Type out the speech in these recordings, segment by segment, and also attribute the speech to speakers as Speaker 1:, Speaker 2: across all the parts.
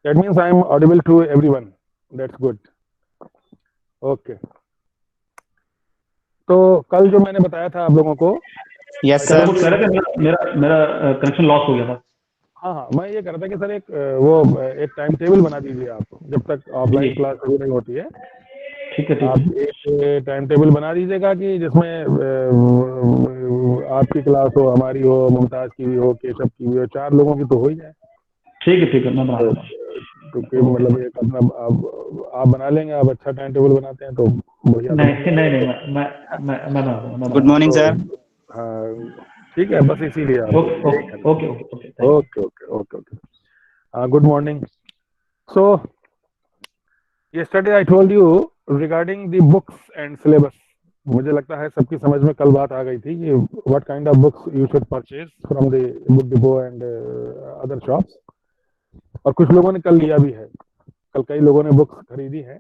Speaker 1: That means I am audible to everyone. That's good. Okay. तो कल जो मैंने बताया था आप लोगों को,
Speaker 2: यस
Speaker 3: सर
Speaker 2: सर।
Speaker 3: कुछ कह रहे थे, मेरा कनेक्शन लॉस हो गया था।
Speaker 1: हाँ हाँ, मैं ये कह रहा था कि सर एक टाइम टेबल बना दीजिए आप, जब तक ऑफलाइन
Speaker 3: जी।
Speaker 1: क्लास शुरू नहीं होती है।
Speaker 3: ठीक है,
Speaker 1: आप
Speaker 3: ठीक है।
Speaker 1: एक टाइम टेबल बना दीजिएगा कि जिसमें आपकी क्लास हो, हमारी हो, मुमताज की भी हो, केशव की भी हो, 4 लोगों की तो हो ही जाए।
Speaker 3: ठीक है, मैं बना
Speaker 1: तो
Speaker 3: दूंगा।
Speaker 1: क्योंकि मतलब एक अपना आप बना लेंगे, आप अच्छा टाइम टेबल बनाते हैं तो बढ़िया।
Speaker 3: नहीं, मैं बना दूंगा।
Speaker 2: Good morning sir.
Speaker 1: हाँ ठीक है, बस इसीलिए आप
Speaker 3: okay,
Speaker 1: okay okay okay okay. Good morning. So yesterday I told you regarding the books and syllabus. मुझे लगता है सबकी समझ में कल बात आ गई थी कि what kind of books you should purchase from the book depot and other shops. और कुछ लोगों ने कल लिया भी है, कल कई लोगों ने बुक्स खरीदी हैं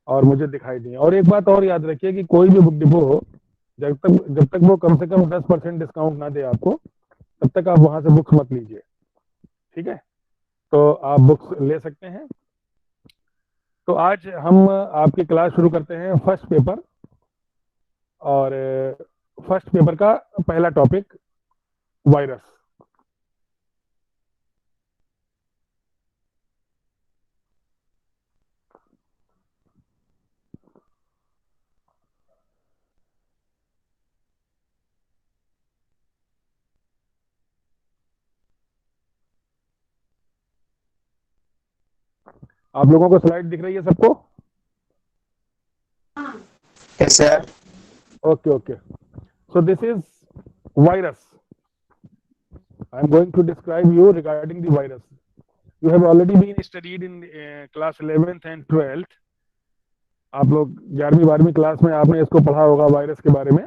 Speaker 1: और मुझे दिखाई दी। और एक बात और याद रखिए कि कोई भी बुक डिपो हो, जब तक वो कम से कम 10% डिस्काउंट ना दे आपको, तब तक आप वहां से बुक्स मत लीजिए। ठीक है, तो आप बुक्स ले सकते हैं। तो आज हम आपकी क्लास शुरू करते हैं फर्स्ट पेपर, और फर्स्ट पेपर का पहला टॉपिक वायरस। आप लोगों को स्लाइड दिख रही है सबको?
Speaker 2: Yes sir.
Speaker 1: Okay, okay. So this is virus. I am going to describe you regarding the virus. You have already been studied in class 11th and 12th. आप लोग 11वीं 12वीं क्लास में आपने इसको पढ़ा होगा वायरस के बारे में।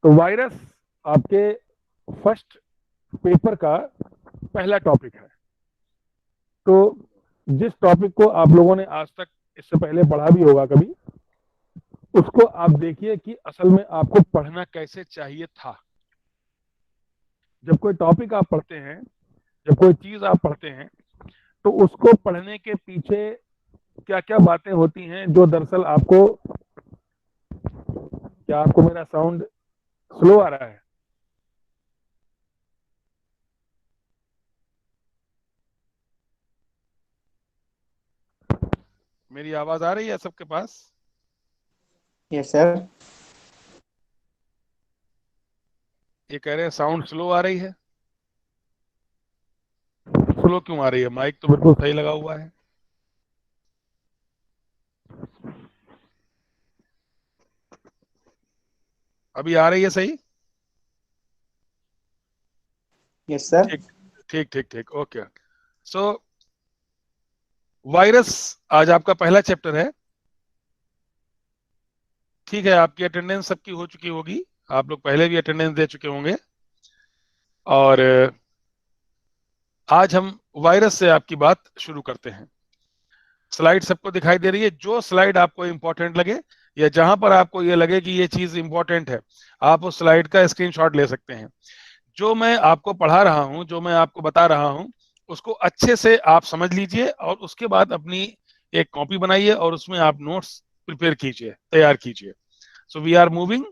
Speaker 1: तो वायरस आपके फर्स्ट पेपर का पहला टॉपिक है। तो जिस टॉपिक को आप लोगों ने आज तक इससे पहले पढ़ा भी होगा कभी, उसको आप देखिए कि असल में आपको पढ़ना कैसे चाहिए था। जब कोई टॉपिक आप पढ़ते हैं, जब कोई चीज आप पढ़ते हैं, तो उसको पढ़ने के पीछे क्या क्या बातें होती हैं जो दरअसल आपको, क्या आपको मेरा साउंड स्लो आ रहा है? मेरी आवाज आ रही है सबके पास?
Speaker 2: Yes sir.
Speaker 1: ये कह रहे हैं साउंड स्लो आ रही है। स्लो क्यों आ रही है? माइक तो बिल्कुल सही लगा हुआ है। अभी आ रही है सही?
Speaker 2: Yes sir.
Speaker 1: ठीक ठीक ठीक ठीक, ओके। सो वायरस आज आपका पहला चैप्टर है। ठीक है, आपकी अटेंडेंस सबकी हो चुकी होगी, आप लोग पहले भी अटेंडेंस दे चुके होंगे। और आज हम वायरस से आपकी बात शुरू करते हैं। स्लाइड सबको दिखाई दे रही है? जो स्लाइड आपको इंपॉर्टेंट लगे या जहां पर आपको ये लगे कि ये चीज इंपॉर्टेंट है, आप उस स्लाइड का स्क्रीनशॉट ले सकते हैं। जो मैं आपको पढ़ा रहा हूं, जो मैं आपको बता रहा हूं, उसको अच्छे से आप समझ लीजिए और उसके बाद अपनी एक कॉपी बनाइए और उसमें आप नोट्स प्रिपेयर कीजिए, तैयार कीजिए। So we are moving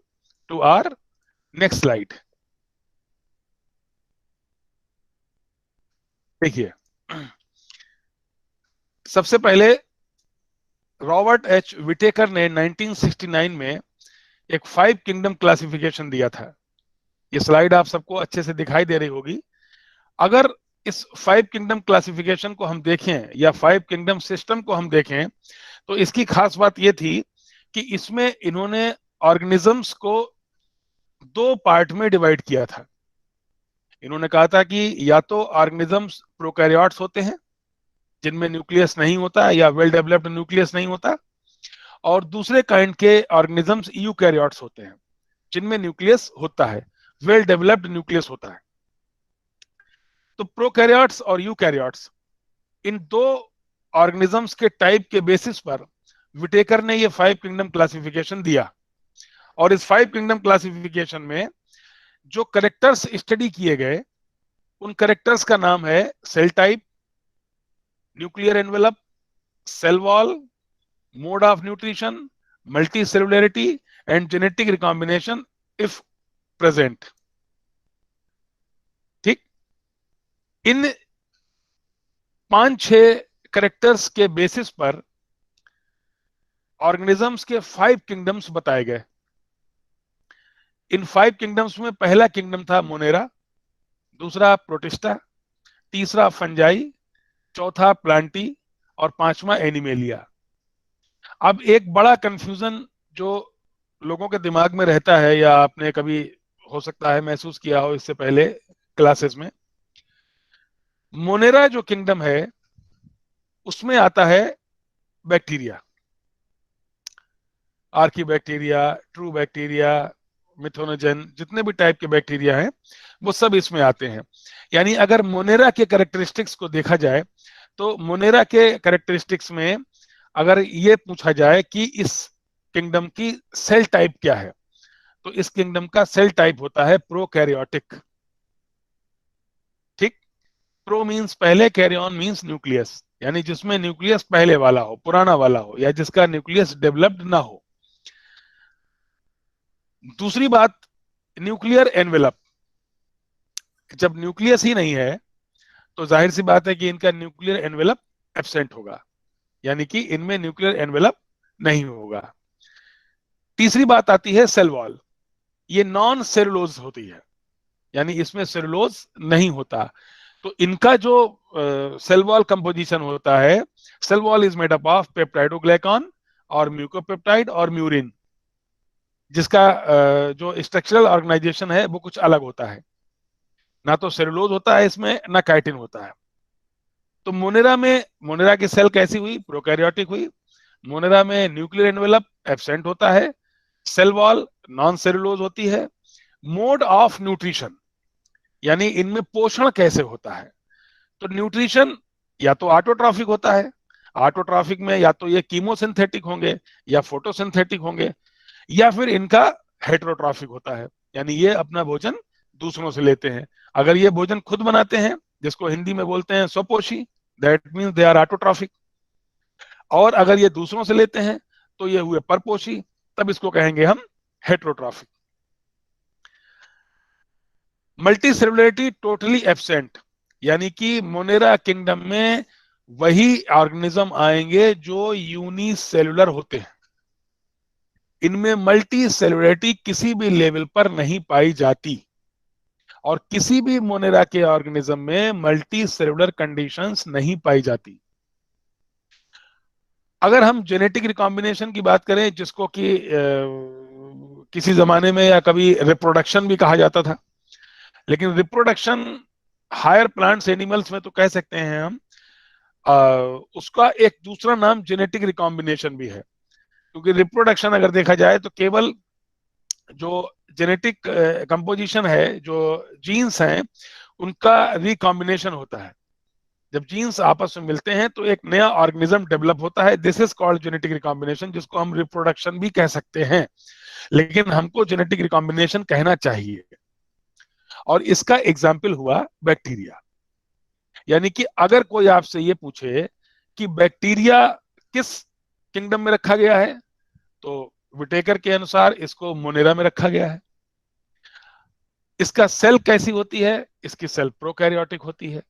Speaker 1: to our next slide. देखिए, सबसे पहले रॉबर्ट एच विटेकर ने 1969 में एक 5 किंगडम क्लासिफिकेशन दिया था। ये स्लाइड आप सबको अच्छे से दिखाई दे रही होगी। अगर इस 5 किंगडम क्लासिफिकेशन को हम देखें या 5 किंगडम सिस्टम को हम देखें, तो इसकी खास बात ये थी कि इसमें इन्होंने ऑर्गेनिजम्स को 2 पार्ट में डिवाइड किया था। इन्होंने कहा था कि या तो ऑर्गेनिजम्स प्रोकैरियोट्स होते हैं जिनमें न्यूक्लियस नहीं होता या वेल डेवलप्ड न्यूक्लियस नहीं होता, और दूसरे काइंड के ऑर्गेनिजम्स यूकैरियोट्स होते हैं जिनमें न्यूक्लियस होता है, वेल डेवलप्ड न्यूक्लियस होता है। तो प्रोकैरियोट्स और यूकैरियोट्स, इन 2 ऑर्गेनिजम्स के टाइप के बेसिस पर विटेकर ने ये 5 किंगडम क्लासिफिकेशन दिया। और इस 5 किंगडम क्लासिफिकेशन में जो करेक्टर्स स्टडी किए गए, उन करेक्टर्स का नाम है cell type, nuclear envelope, cell wall, mode of nutrition, multicellularity and genetic recombination if present. ठीक, इन 5-6 करेक्टर्स के बेसिस पर ऑर्गेनिजम्स के 5 किंगडम्स बताए गए। इन 5 किंगडम्स में पहला किंगडम था मोनेरा, दूसरा प्रोटिस्टा, तीसरा फंजाई, चौथा प्लांटी और पांचवा एनिमेलिया। अब एक बड़ा कंफ्यूजन जो लोगों के दिमाग में रहता है, या आपने कभी हो सकता है महसूस किया हो इससे पहले क्लासेस में, मोनेरा जो किंगडम है उसमें आता है bacteria, archaebacteria, true bacteria, methanogen, जितने भी टाइप के बैक्टीरिया हैं वो सब इसमें आते हैं। यानी अगर मोनेरा के कैरेक्टरिस्टिक्स को देखा जाए तो मोनेरा के कैरेक्टरिस्टिक्स में अगर ये पूछा जाए कि इस किंगडम की सेल टाइप क्या है, तो इस किंगडम का सेल टाइप होता है प्रोकैरियोटिक। ठीक, प्रो मींस पहले, कैरियन मींस न्यूक्लियस, यानी जिसमें न्यूक्लियस पहले वाला हो, पुराना वाला हो, या जिसका न्यूक्लियस डेवलप्ड ना हो। दूसरी बात, न्यूक्लियर एनवेलप, जब न्यूक्लियस ही नहीं है तो जाहिर सी बात है कि इनका न्यूक्लियर एनवेलप एब्सेंट होगा, यानी कि इनमें न्यूक्लियर एनवेलप नहीं होगा। तीसरी बात आती है सेल वॉल, ये नॉन सेलुलोज होती है, यानी इसमें सेलुलोज नहीं होता। तो इनका जो सेल वॉल कंपोजिशन होता है, cell wall is made up of peptidoglycan और म्यूकोपेप्टाइड और म्यूरिन, जिसका जो स्ट्रक्चरल ऑर्गेनाइजेशन है वो कुछ अलग होता है, ना तो सेलुलोज होता है इसमें, ना काइटिन होता है। तो मोनेरा की सेल कैसी हुई? प्रोकैरियोटिक हुई। मोनेरा में न्यूक्लियर एनवेलप एब्सेंट होता है, सेल वॉल नॉन सेलुलोज होती है। मोड ऑफ न्यूट्रिशन, यानी इनमें पोषण कैसे होता है? तो न्यूट्रिशन या तो ऑटोट्रॉफिक होता है, ऑटोट्रॉफिक में या तो ये कीमोसिंथेटिक होंगे या फोटोसिंथेटिक होंगे, या फिर इनका हेटेरोट्रॉफिक होता है, यानी ये अपना भोजन दूसरों से लेते हैं। अगर ये भोजन खुद बनाते हैं, जिसको हिंदी में बोलते हैं स्वपोषी, that means they are autotrophic. और अगर ये दूसरों से लेते हैं तो ये हुए परपोषी, तब इसको कहेंगे हम हेटेरोट्रॉफिक। मल्टीसेलुलरिटी टोटली एब्सेंट, यानी कि मोनेरा किंगडम में वही ऑर्गेनिज्म आएंगे जो यूनिसेलुलर होते हैं। इनमें मल्टी सेलुलरिटी किसी भी लेवल पर नहीं पाई जाती, और किसी भी मोनेरा के ऑर्गेनिज्म में मल्टी सेलुलर कंडीशंस नहीं पाई जाती। अगर हम जेनेटिक रिकॉम्बिनेशन की बात करें, जिसको कि किसी जमाने में या कभी रिप्रोडक्शन भी कहा जाता था, लेकिन रिप्रोडक्शन हायर प्लांट्स एनिमल्स में तो कह सकते हैं हम, उसका एक दूसरा नाम जेनेटिक रिकॉम्बिनेशन भी है। क्योंकि रिप्रोडक्शन अगर देखा जाए तो केवल जो जेनेटिक कंपोजिशन है, जो जीन्स हैं, उनका रिकॉम्बिनेशन होता है। जब जीन्स आपस में मिलते हैं तो एक नया ऑर्गेनिज्म डेवलप होता है, this is called genetic recombination, जिसको हम रिप्रोडक्शन भी कह सकते हैं, लेकिन हमको जेनेटिक रिकॉम्बिनेशन कहना चाहिए। और इसका एग्जाम्पल हुआ बैक्टीरिया। यानी कि अगर कोई आपसे ये पूछे कि बैक्टीरिया किस किंगडम में रखा गया है, तो विटेकर के अनुसार इसको मोनेरा में रखा गया है। इसका सेल कैसी होती है? इसकी सेल प्रोकैरियोटिक होती है।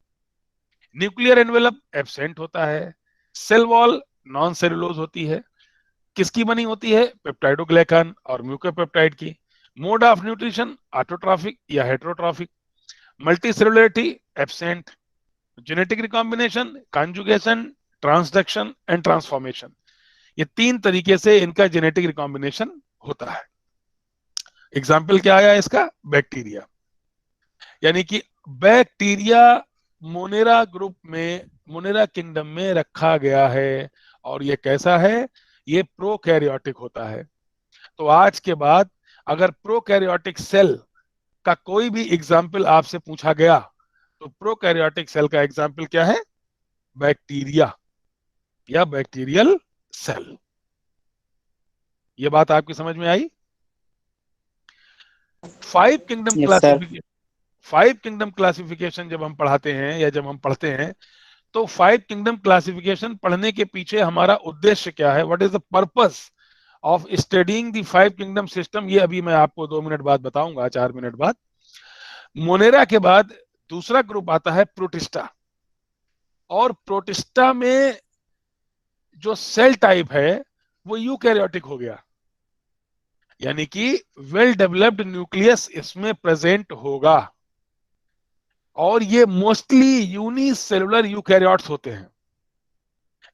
Speaker 1: न्यूक्लियर एनवेलप एब्सेंट होता है, सेल वॉल नॉन सेलुलोज होती है। किसकी बनी होती है? पेप्टाइडोग्लाइकन और म्यूकोपेप्टाइड की। मोड ऑफ न्यूट्रिशन ऑटोट्रॉफिक या heterotrophic. Multicellularity absent. Genetic recombination, conjugation, transduction and transformation, ये 3 तरीके से इनका जेनेटिक रिकॉम्बिनेशन होता है। एग्जाम्पल क्या आया इसका? बैक्टीरिया। यानी कि बैक्टीरिया मोनेरा ग्रुप में, मोनेरा किंगडम में रखा गया है, और ये कैसा है? ये प्रोकैरियोटिक होता है। तो आज के बाद अगर प्रोकैरियोटिक सेल का कोई भी एग्जाम्पल आपसे पूछा गया, तो प्रोकैरियोटिक सेल का एग्जाम्पल क्या है? बैक्टीरिया या बैक्टीरियल सेल। ये बात आपकी समझ में आई? 5 kingdom
Speaker 2: yes sir.
Speaker 1: Classification, 5 kingdom classification जब हम पढ़ाते हैं या जब हम पढ़ते हैं, तो 5 किंगडम क्लासिफिकेशन पढ़ने के पीछे हमारा उद्देश्य क्या है, what is the purpose of studying the 5 kingdom system, ये अभी मैं आपको 2 मिनट बाद बताऊंगा, 4 मिनट बाद। मोनेरा के बाद दूसरा ग्रुप आता है प्रोटिस्टा, और प्रोटिस्टा में जो सेल टाइप है वो यूकैरियोटिक हो गया, यानी कि वेल डेवलप्ड न्यूक्लियस इसमें प्रेजेंट होगा, और ये मोस्टली यूनिसेलुलर यूकैरियोट्स होते हैं,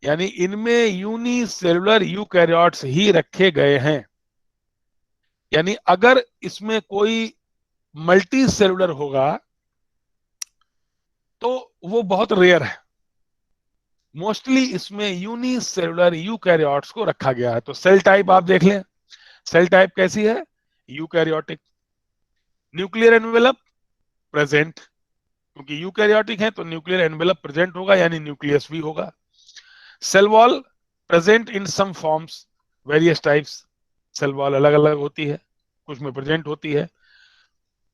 Speaker 1: यानी इनमें यूनिसेलुलर यूकैरियोट्स ही रखे गए हैं। यानी अगर इसमें कोई मल्टी सेलुलर होगा तो वो बहुत रेयर है, मोस्टली इसमें यूनिसेलुलर यूकैरियोट्स को रखा गया है। तो सेल टाइप आप देख लें, सेल टाइप कैसी है, यूकैरियोटिक। न्यूक्लियर एनवेलप प्रेजेंट, क्योंकि यूकैरियोटिक है तो न्यूक्लियर एनवेलप प्रेजेंट होगा, यानी न्यूक्लियस भी होगा। Cell wall present in some forms, various types, cell wall अलग अलग होती है, कुछ में प्रेजेंट होती है।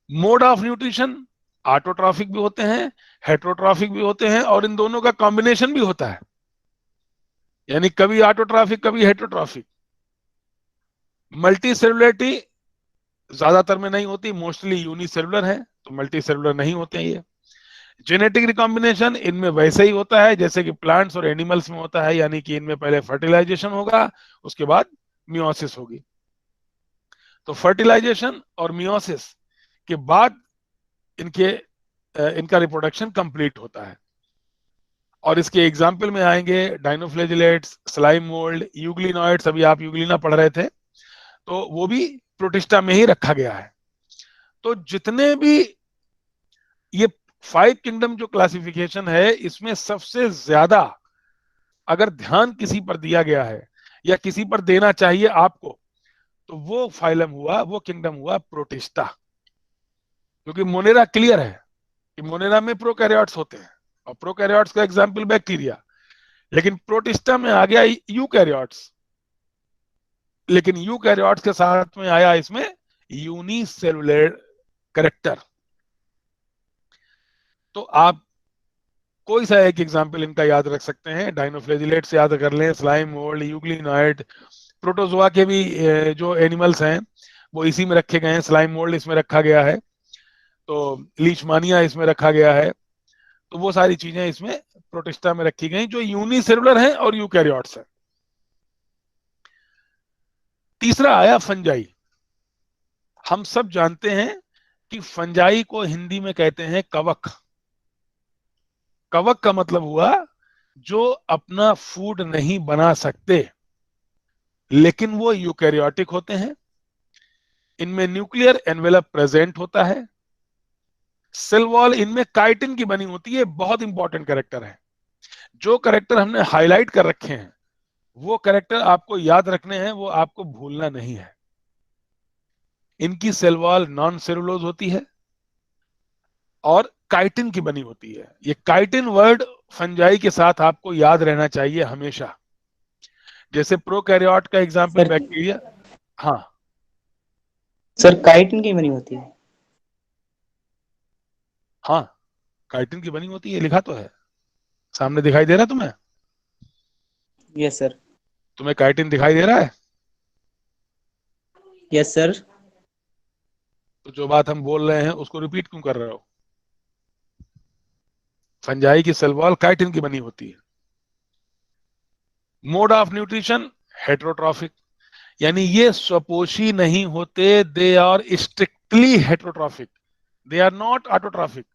Speaker 1: मोड ऑफ न्यूट्रिशन, ऑटोट्रॉफिक भी होते हैं, हेट्रोट्रॉफिक भी होते हैं, और इन दोनों का कॉम्बिनेशन भी होता है, यानी कभी ऑटोट्रॉफिक कभी हेट्रोट्रॉफिक। मल्टी सेलुलरिटी ज्यादातर में नहीं होती, मोस्टली यूनिसेलुलर है तो मल्टी सेलुलर नहीं होते हैं ये। जेनेटिक रिकॉम्बिनेशन इनमें वैसे ही होता है जैसे कि प्लांट्स और एनिमल्स में होता है, यानी कि इनमें पहले फर्टिलाइजेशन होगा, उसके बाद मियोसिस होगी। तो फर्टिलाइजेशन और मियोसिस के बाद इनका रिप्रोडक्शन कंप्लीट होता है। और इसके एग्जाम्पल में आएंगे डाइनोफ्लेजिलेट्स, स्लाइम मोल्ड, यूग्लिनॉइड्स, अभी आप यूग्लिना पढ़ रहे थे, तो वो भी प्रोटिस्टा में ही रखा गया है। तो जितने भी ये 5 किंगडम जो क्लासिफिकेशन है, इसमें सबसे ज्यादा अगर ध्यान किसी पर दिया गया है या किसी पर देना चाहिए आपको, तो वो फाइलम हुआ, वो किंगडम हुआ प्रोटिस्टा। क्योंकि मोनेरा क्लियर है कि मोनेरा में प्रोकैरियोट्स होते हैं, और प्रोकैरियोट्स का एग्जाम्पल बैक्टीरिया, लेकिन प्रोटिस्टा में आ गया यूकैरियोट्स, लेकिन यूकैरियोट्स के साथ में आया इसमें यूनिसेलुलर कैरेक्टर। तो आप कोई सा एक एग्जाम्पल इनका याद रख सकते हैं, डाइनोफ्लेजिलेट से याद कर लें, स्लाइम मोल्ड, यूग्लिनॉइड। प्रोटोजोआ के भी जो एनिमल्स हैं वो इसी में रखे गए हैं, स्लाइम मोल्ड इसमें रखा गया है, तो लीशमानिया इसमें रखा गया है। तो वो सारी चीजें इसमें प्रोटिस्टा में रखी गई जो यूनिसेलुलर हैं और यूकैरियोट्स हैं। तीसरा आया फंजाई। हम सब जानते हैं कि फंजाई को हिंदी में कहते हैं कवक। कवक का मतलब हुआ जो अपना फूड नहीं बना सकते, लेकिन वो यूकैरियोटिक होते हैं। इनमें न्यूक्लियर एनवेलप प्रेजेंट होता है। सेल वॉल इनमें काइटिन की बनी होती है, बहुत इंपॉर्टेंट कैरेक्टर है। जो कैरेक्टर हमने हाईलाइट कर रखे हैं वो कैरेक्टर आपको याद रखने हैं, वो आपको भूलना नहीं है। इनकी सेल वॉल नॉन सेलुलोज होती है और काइटिन की बनी होती है। ये काइटिन वर्ड फंजाई के साथ आपको याद रहना चाहिए हमेशा। जैसे प्रोकैरियोट का एग्जांपल
Speaker 2: सर
Speaker 1: बैक्टीरिया। हाँ
Speaker 2: सर काइटिन की बनी होती है।
Speaker 1: हाँ, काइटिन की बनी होती है, लिखा तो है सामने, दिखाई दे रहा है तुम्हें?
Speaker 2: Yes sir.
Speaker 1: तुम्हें काइटिन दिखाई दे रहा है?
Speaker 2: Yes sir.
Speaker 1: तो जो बात हम बोल रहे हैं उसको रिपीट क्यों कर रहे हो? फंजाई की सेल वॉल काइटिन की बनी होती है। मोड ऑफ न्यूट्रिशन हेट्रोट्रॉफिक, यानी ये स्वपोषी नहीं होते, they are strictly heterotrophic, they are not autotrophic.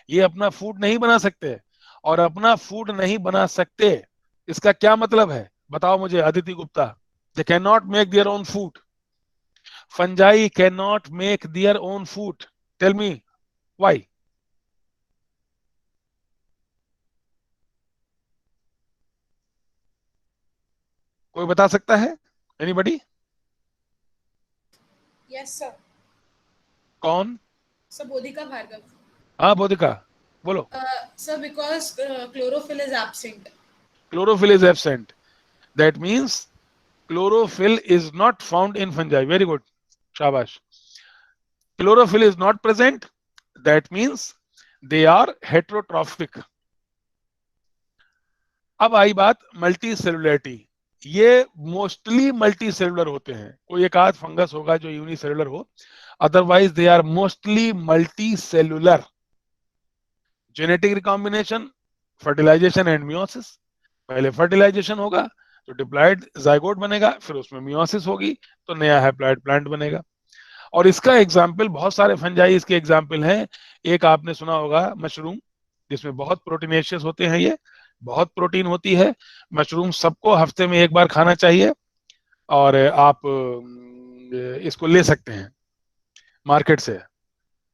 Speaker 1: ये अपना फूड नहीं बना सकते, और अपना फूड नहीं बना सकते इसका क्या मतलब है बताओ मुझे Aditi Gupta? They can not make their own food. Fungi can not make their own food. Tell me why? कोई बता सकता है? एनीबॉडी?
Speaker 4: Yes sir.
Speaker 1: कौन?
Speaker 4: सर बोधिका भार्गव।
Speaker 1: हाँ बोधिका बोलो।
Speaker 4: Sir because chlorophyll is absent.
Speaker 1: Chlorophyll is absent. That means chlorophyll is not found in fungi. Very good. Shabash. Chlorophyll is not present. That means they are heterotrophic. अब आई बात multi cellularity. ये mostly multi cellular होते हैं, कोई एक आध fungus होगा जो यूनिसेलुलर हो, otherwise they are mostly multi cellular. Genetic recombination, fertilisation and meiosis. पहले फर्टिलाइजेशन होगा तो डिप्लॉयड जाइगोट बनेगा, फिर उसमें मियोसिस होगी तो नया हैप्लॉयड प्लांट बनेगा। और इसका एग्जाम्पल बहुत सारे फंजाई इसके एग्जाम्पल हैं। एक आपने सुना होगा मशरूम, जिसमें बहुत प्रोटीनेशियस होते हैं, ये बहुत प्रोटीन होती है। मशरूम सबको हफ्ते में एक बार खाना चाहिए, और आप इसको ले सकते हैं मार्केट से,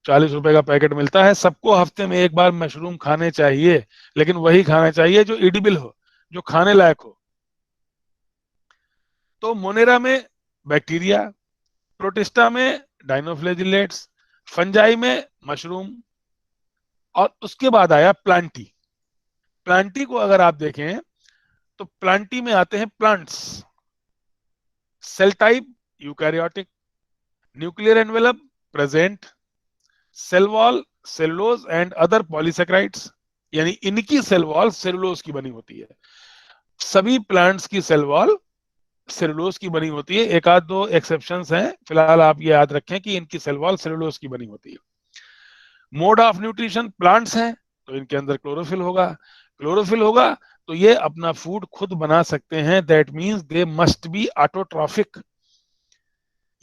Speaker 1: 40 रुपए का पैकेट मिलता है। सबको हफ्ते में एक बार मशरूम खाने चाहिए, लेकिन वही खाना चाहिए जो एडिबल हो, जो खाने लायक हो। तो मोनेरा में बैक्टीरिया, प्रोटिस्टा में डाइनोफ्लेजिलेट्स, फंजाई में मशरूम, और उसके बाद आया प्लांटी। प्लांटी को अगर आप देखें तो प्लांटी में आते हैं plants. Cell type eukaryotic, nuclear envelope present, cell wall cellulose and other polysaccharides, यानी इनकी सेल वॉल सेलुलोज की बनी होती है। सभी प्लांट्स की सेल वॉल सेलुलोज की बनी होती है, एक आध दो एक्सेप्शंस हैं, फिलहाल आप ये याद रखें कि इनकी सेल वॉल सेलुलोज की बनी होती है। मोड ऑफ न्यूट्रिशन, प्लांट्स हैं तो इनके अंदर क्लोरोफिल होगा। क्लोरोफिल होगा तो ये अपना फूड खुद बना सकते हैं, that means they must be autotrophic,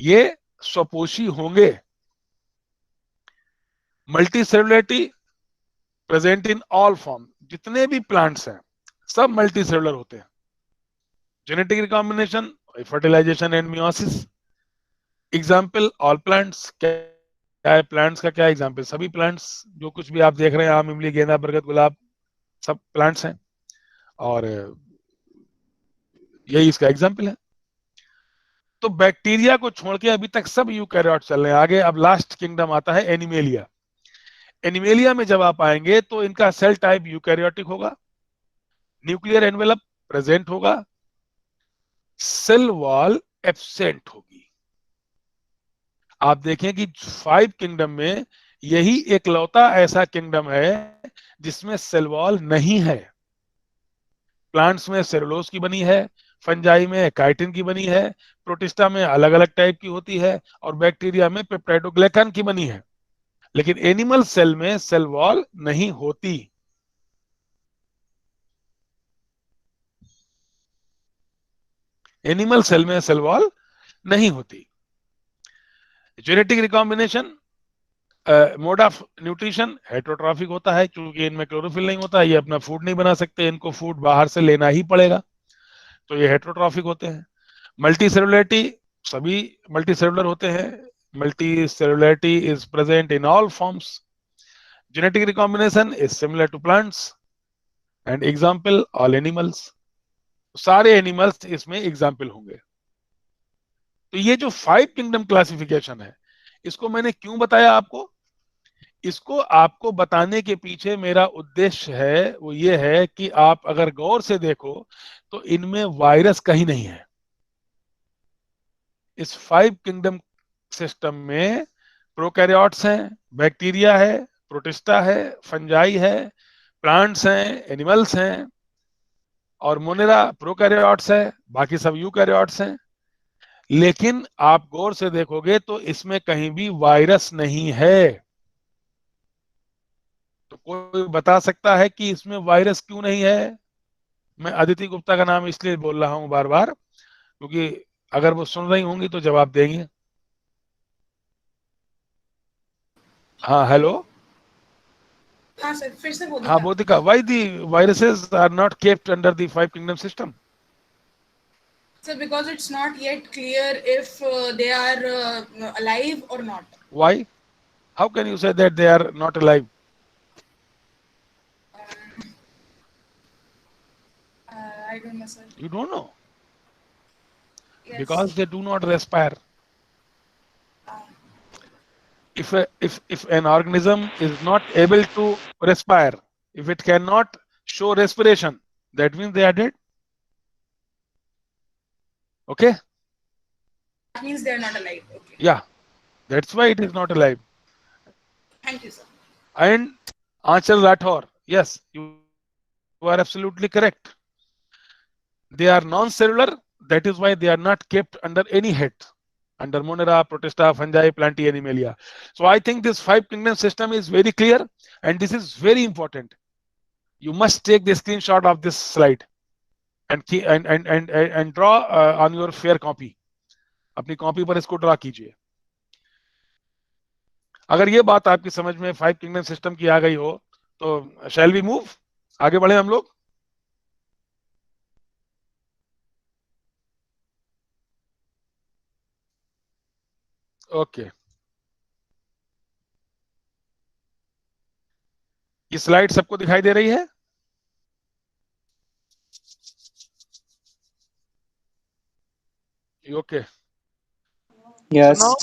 Speaker 1: ये स्वपोषी होंगे। Multicellularity present in all form, जितने भी प्लांट्स हैं सब मल्टी सेलुलर होते हैं। Genetic recombination, fertilisation and meiosis. Example all plants, क्या है प्लांट्स का क्या एग्जाम्पल? सभी प्लांट्स जो कुछ भी आप देख रहे हैं, आम, इमली, गेंदा, बरगद, गुलाब, सब प्लांट्स हैं, और यही इसका एग्जाम्पल है। तो बैक्टीरिया को छोड़ के अभी तक सब यूकैरियोट चल रहे हैं। आगे अब लास्ट किंगडम आता है एनिमेलिया। एनिमेलिया में जब आप आएंगे तो इनका सेल टाइप यूकैरियोटिक होगा, न्यूक्लियर एनवेलप प्रेजेंट होगा, सेल वॉल एब्सेंट होगी। आप देखें कि 5 किंगडम में यही एकलौता ऐसा किंगडम है जिसमें सेल वॉल नहीं है। प्लांट्स में सेलुलोज की बनी है, फंजाई में काइटिन की बनी है, प्रोटिस्टा में अलग अलग टाइप की होती है, और बैक्टीरिया में पेप्टाइडोग्लाइकन की बनी है। लेकिन एनिमल सेल में सेल वॉल नहीं होती। एनिमल सेल में सेल वॉल नहीं होती। Genetic recombination, mode of nutrition heterotrophic होता है, क्योंकि इनमें क्लोरोफिल नहीं होता, ये अपना फूड नहीं बना सकते, इनको फूड बाहर से लेना ही पड़ेगा, तो ये हेटरोट्रॉफिक होते हैं। मल्टी सेलुलरिटी, सभी मल्टी सेलुलर होते हैं। Multicellularity is present in all forms. Genetic recombination is similar to plants, and example all animals, सारे एनिमल्स इसमें एग्जाम्पल होंगे। तो ये जो 5 किंगडम क्लासिफिकेशन है, इसको मैंने क्यों बताया आपको? इसको आपको बताने के पीछे मेरा उद्देश्य है वो ये है कि आप अगर गौर से देखो तो इनमें वायरस कहीं नहीं है। इस 5 किंगडम सिस्टम में प्रोकैरियोट्स हैं, बैक्टीरिया है, प्रोटिस्टा है, फंजाई है, प्लांट्स हैं, एनिमल्स हैं, और मोनेरा प्रोकैरियोट्स है, बाकी सब यूकैरियोट्स हैं। लेकिन आप गौर से देखोगे तो इसमें कहीं भी वायरस नहीं है। तो कोई बता सकता है कि इसमें वायरस क्यों नहीं है? मैं अदिति गुप्ता का नाम इसलिए बोल रहा हूं बार बार, क्योंकि अगर वो सुन रही होंगी तो जवाब देंगे। हाँ, हेलो।
Speaker 4: हाँ सर, फिर से
Speaker 1: हाँ,
Speaker 4: बोलिए।
Speaker 1: बोधिका, why the viruses are not kept under the 5 kingdom system?
Speaker 4: Sir, because it's not yet clear if they are alive or not.
Speaker 1: Why? How can you say that they are not alive?
Speaker 4: I don't know, sir.
Speaker 1: You don't know.
Speaker 4: Yes.
Speaker 1: Because they do not respire. If an organism is not able to respire, if it cannot show respiration, that means they are dead. Okay?
Speaker 4: That means they are not alive. Okay.
Speaker 1: Yeah. That's why it is not alive.
Speaker 4: Thank you, sir.
Speaker 1: And Aanchal Rathore, yes, you are absolutely correct. They are non-cellular. That is why they are not kept under any head, under Monera, Protista, fungi, Plantae, Animalia. So I think this 5 kingdom system is very clear, and this is very important. You must take the screenshot of this slide and draw on your fair copy. अपनी copy पर इसको draw कीजिए. अगर ये बात आपकी समझ में 5 किंगडम सिस्टम की आ गई हो तो शैल वी मूव, आगे बढ़े हम लोग. ओके, ये स्लाइड सबको दिखाई दे रही है? Okay,
Speaker 2: Yes.
Speaker 1: So now,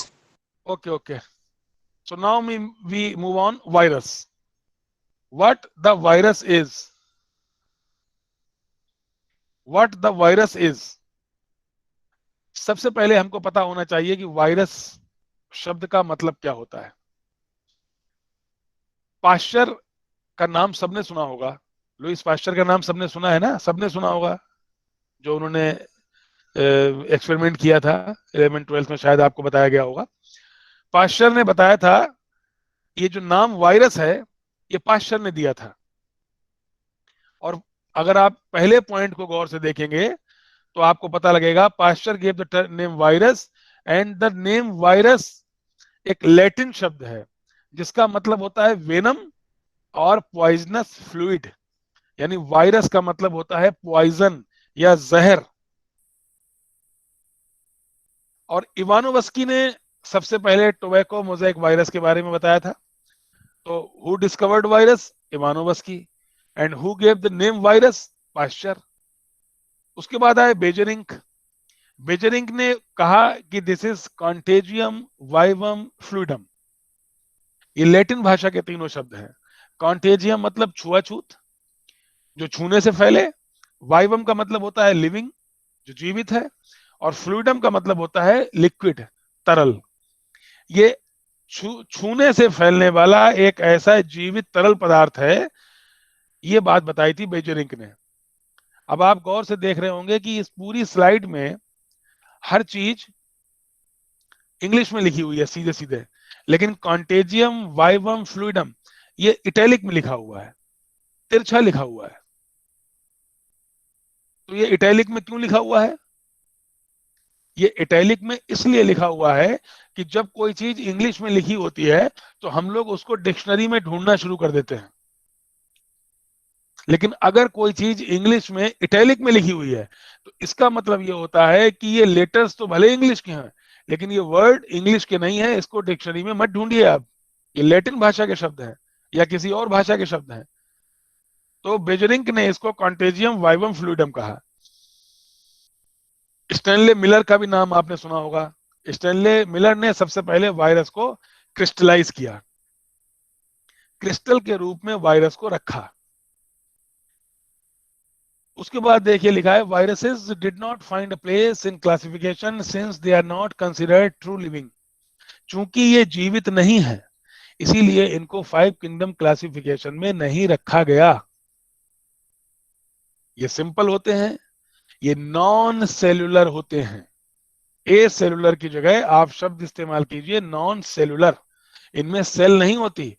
Speaker 1: okay. So now we move on. Virus. What the virus is? What the virus is? सबसे पहले हमको पता होना चाहिए कि वायरस शब्द का मतलब क्या होता है. पाश्चर का नाम सबने सुना होगा. लुईस पाश्चर का नाम सबने सुना है ना? सबने सुना होगा, जो उन्होंने एक्सपेरिमेंट किया था 11th 12th में, शायद आपको बताया गया होगा. पाश्चर ने बताया था, ये जो नाम वायरस है ये पाश्चर ने दिया था. और अगर आप पहले पॉइंट को गौर से देखेंगे तो आपको पता लगेगा Pasteur gave the name virus, and the name virus एक लैटिन शब्द है जिसका मतलब होता है वेनम और पॉइजनस फ्लूइड. यानी वायरस का मतलब होता है पॉइजन या जहर. और इवानोवस्की ने सबसे पहले टोबैको मोज़ेक वायरस के बारे में बताया था. तो who discovered virus? Ivanovsky. And who gave the name virus? Pasteur. उसके बाद आए बेजरिंक. बेजरिंक ने कहा कि this is contagium vivum fluidum. ये लैटिन भाषा के तीनों शब्द हैं. कॉन्टेजियम मतलब छुआछूत, जो छूने से फैले. वाइवम का मतलब होता है लिविंग, जो जीवित है. और फ्लूइडम का मतलब होता है लिक्विड, तरल. ये छूने से फैलने वाला एक ऐसा जीवित तरल पदार्थ है. ये बात बताई थी बेजरिंक ने. अब आप गौर से देख रहे होंगे कि इस पूरी स्लाइड में हर चीज इंग्लिश में लिखी हुई है सीधे सीधे, लेकिन कॉन्टेजियम वाइवम फ्लूइडम ये इटैलिक में लिखा हुआ है, तिरछा लिखा हुआ है. तो ये इटैलिक में क्यों लिखा हुआ है? ये इटैलिक में इसलिए लिखा हुआ है कि जब कोई चीज इंग्लिश में लिखी होती है तो हम लोग उसको डिक्शनरी में ढूंढना शुरू कर देते हैं. लेकिन अगर कोई चीज इंग्लिश में इटैलिक में लिखी हुई है तो इसका मतलब ये होता है कि ये लेटर्स तो भले इंग्लिश के हैं, लेकिन ये वर्ड इंग्लिश के नहीं है. इसको डिक्शनरी में मत ढूंढिए आप. ये लैटिन भाषा के शब्द हैं या किसी और भाषा के शब्द हैं. तो बेजरिंक ने इसको कॉन्टेजियम वाइवम फ्लूइडम कहा. स्टैनले मिलर का भी नाम आपने सुना होगा. स्टैनले मिलर ने सबसे पहले वायरस को क्रिस्टलाइज किया, क्रिस्टल के रूप में वायरस को रखा. उसके बाद देखिए लिखा है, viruses did not find a place in classification since they are not considered true living. चूंकि ये जीवित नहीं है इसीलिए इनको 5 किंगडम क्लासिफिकेशन में नहीं रखा गया. ये सिंपल होते हैं, ये नॉन सेलुलर होते हैं. ए सेलुलर की जगह आप शब्द इस्तेमाल कीजिए नॉन सेलुलर. इनमें सेल नहीं होती.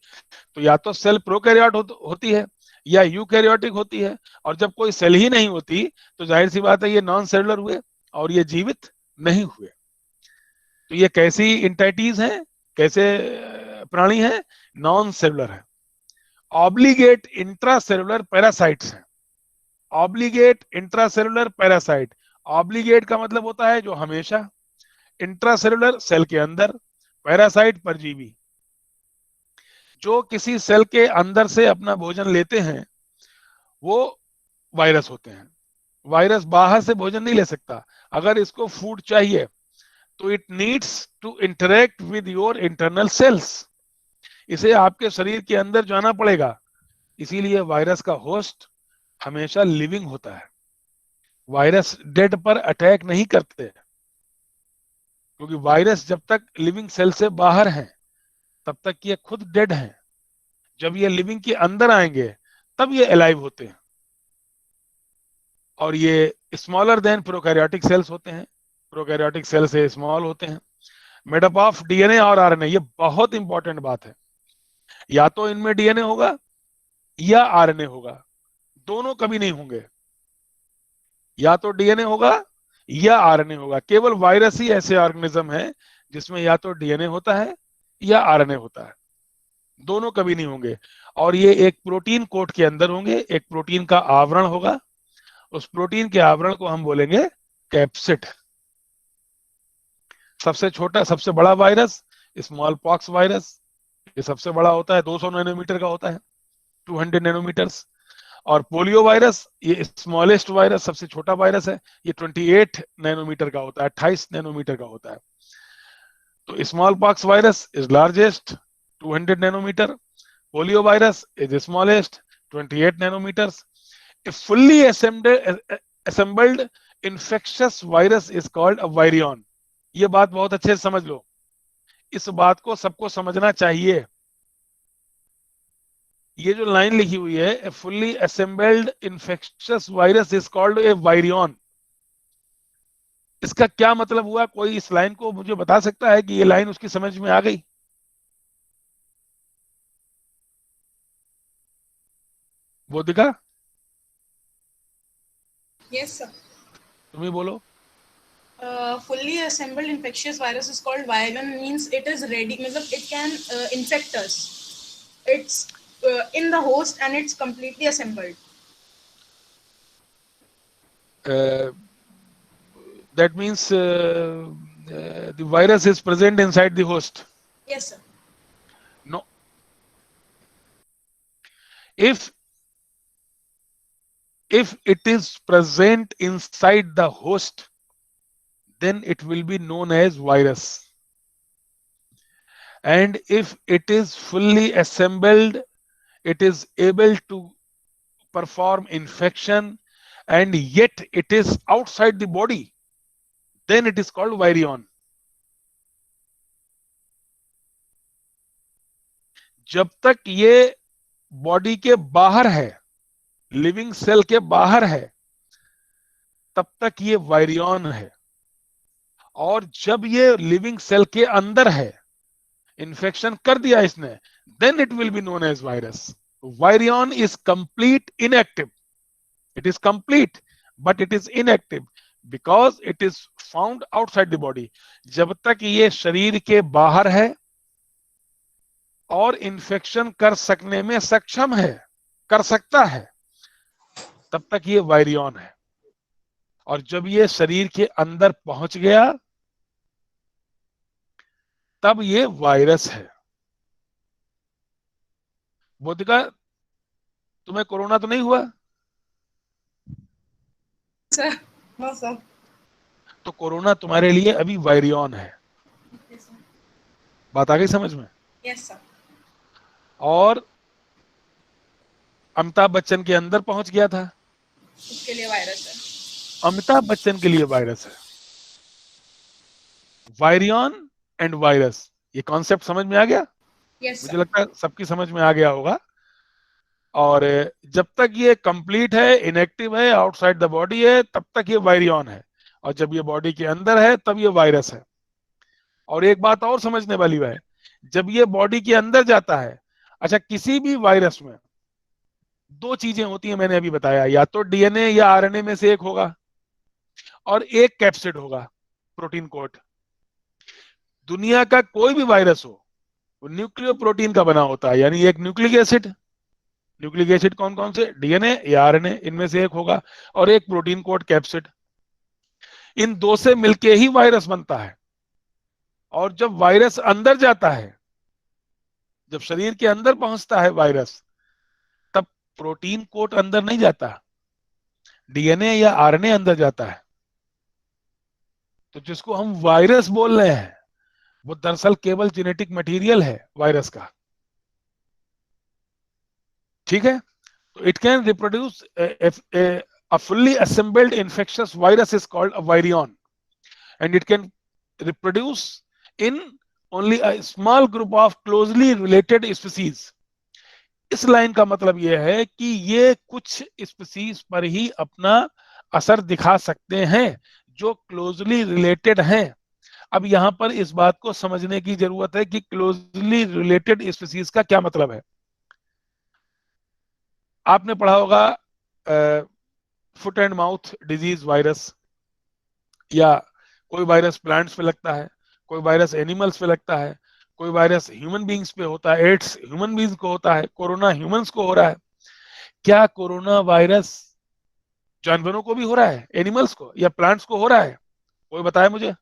Speaker 1: तो या तो सेल प्रोकैरियोट होती है या यूकैरियोटिक होती है. और जब कोई सेल ही नहीं होती तो जाहिर सी बात है ये नॉन सेलुलर हुए और ये जीवित नहीं हुए. तो ये कैसी इंटाइटीज हैं, कैसे प्राणी हैं? नॉन सेलुलर है. ऑब्लिगेट इंट्रासेलुलर पैरासाइट्स हैं. Obligate intracellular parasite. ऑब्लिगेट का मतलब होता है जो हमेशा, इंट्रासेलुलर सेल के अंदर, पैरासाइट परजीवी. जो किसी सेल के अंदर से अपना भोजन लेते हैं वो वायरस होते हैं. वायरस बाहर से भोजन नहीं ले सकता. अगर इसको फूड चाहिए तो it needs to interact with your internal cells. इसे आपके शरीर के अंदर जाना पड़ेगा. इसीलिए वायरस का होस्ट हमेशा लिविंग होता है. वायरस डेड पर अटैक नहीं करते, क्योंकि वायरस जब तक लिविंग सेल से बाहर हैं तब तक ये खुद डेड हैं. जब ये लिविंग के अंदर आएंगे तब ये अलाइव होते हैं. और ये स्मॉलर देन प्रोकैरियोटिक सेल्स होते हैं, प्रोकैरियोटिक सेल से स्मॉल होते हैं, मेड अप ऑफ डीएनए और आरएनए। ये बहुत इंपॉर्टेंट बात है, या तो इनमें डीएनए होगा या आरएनए होगा, दोनों कभी नहीं होंगे। या तो डीएनए होगा या आरएनए होगा। केवल वायरस ही ऐसे ऑर्गेनिज्म है जिसमें या तो डीएनए होता है या आरएनए होता है, दोनों कभी नहीं होंगे। और ये एक प्रोटीन कोट के अंदर होंगे, एक प्रोटीन का आवरण होगा, उस प्रोटीन के आवरण को हम बोलेंगे कैप्सिड। सबसे छोटा सबसे बड़ा वायरस स्मॉल पॉक्स वायरस, ये सबसे बड़ा होता है, 200 नैनोमीटर का होता है, 200 नैनोमीटर्स। और पोलियो वायरस ये स्मॉलेस्ट वायरस, सबसे छोटा वायरस है, ये 28 नैनोमीटर का होता है, 28 नैनोमीटर का होता है। तो small pox virus is largest 200 nanometre, polio virus is the smallest 28 nanometers. A fully assembled infectious virus is called a virion. ये बात बहुत अच्छे से समझ लो, इस बात को सबको समझना चाहिए। ये जो लाइन लिखी हुई है, a fully assembled infectious virus is called a virion, इसका क्या मतलब हुआ? कोई इस लाइन को मुझे बता सकता है कि ये लाइन उसकी समझ में आ गई? बोधिका,
Speaker 4: Yes, sir.
Speaker 1: तुम ही बोलो।
Speaker 4: Fully assembled infectious virus is called virion, means it is ready, मतलब it can infect us. It's in the host and it's completely assembled.
Speaker 1: That means the virus is present inside the host.
Speaker 4: Yes, sir.
Speaker 1: No. If it is present inside the host, then it will be known as virus. And if it is fully assembled, it is able to perform infection, and yet it is outside the body, then it is called virion. जब तक ये body के बाहर है, living cell के बाहर है, तब तक ये वायरियन है। और जब ये लिविंग सेल के अंदर है, इन्फेक्शन कर दिया इसने, then it will be known as virus. Virion is complete inactive. It is complete, but it is inactive because it is found outside the body. जब तक ये शरीर के बाहर है और इन्फेक्शन कर सकने में सक्षम है, कर सकता है, तब तक ये वायरियन है। और जब ये शरीर के अंदर पहुंच गया, तब ये वायरस है। बोधिका, तुम्हें कोरोना तो नहीं हुआ?
Speaker 4: Sir, no, sir.
Speaker 1: तो कोरोना तुम्हारे लिए अभी वायरियन है।
Speaker 4: Yes, sir.
Speaker 1: बात आ गई समझ में?
Speaker 4: Yes, sir.
Speaker 1: और अमिताभ बच्चन के अंदर पहुंच गया था,
Speaker 4: उसके लिए वायरस है।
Speaker 1: अमिताभ बच्चन के लिए वायरस है। वायरियन एंड वायरस, ये कॉन्सेप्ट समझ में आ गया?
Speaker 4: Yes, sir.
Speaker 1: मुझे लगता है सबकी समझ में आ गया होगा। और जब तक ये कंप्लीट है, इनएक्टिव है, आउटसाइड द बॉडी है, तब तक ये वायरियन है। और जब ये बॉडी के अंदर है, तब ये वायरस है। और एक बात और समझने वाली है, जब ये बॉडी के अंदर जाता है, अच्छा, किसी भी वायरस में दो चीजें होती हैं, मैंने अभी बताया, या तो डीएनए या आरएनए में से एक होगा और एक कैप्सिड होगा, प्रोटीन कोट। दुनिया का कोई भी वायरस हो, वो न्यूक्लियो प्रोटीन का बना होता है, यानी एक न्यूक्लिक एसिड। न्यूक्लिक एसिड कौन कौन से? डीएनए या आरएनए, इनमें से एक होगा, और एक प्रोटीन कोट कैप्सिड। इन दो से मिलके ही वायरस बनता है। और जब वायरस अंदर जाता है, जब शरीर के अंदर पहुंचता है वायरस, तब प्रोटीन कोट अंदर नहीं जाता, डीएनए या आरएनए अंदर जाता है। तो जिसको हम वायरस बोल रहे हैं, वो दरअसल केवल जेनेटिक मटेरियल है वायरस का। ठीक है? तो it can reproduce a fully assembled infectious virus is called a virion, and it can reproduce in only a small group of closely related species. इस लाइन का मतलब यह है कि ये कुछ स्पीसीज पर ही अपना असर दिखा सकते हैं जो क्लोजली रिलेटेड हैं। अब यहां पर इस बात को समझने की जरूरत है कि क्लोजली रिलेटेड स्पीसीज का क्या मतलब है। आपने पढ़ा होगा foot and mouth disease virus, या कोई वायरस प्लांट्स पे लगता है, कोई वायरस एनिमल्स पे लगता है, कोई वायरस ह्यूमन बींग्स पे होता है, एड्स ह्यूमन बींग्स को होता है, कोरोना ह्यूमंस को हो रहा है। क्या कोरोना वायरस जानवरों को भी हो रहा है, एनिमल्स को या प्लांट्स को हो रहा है? कोई बताए मुझे।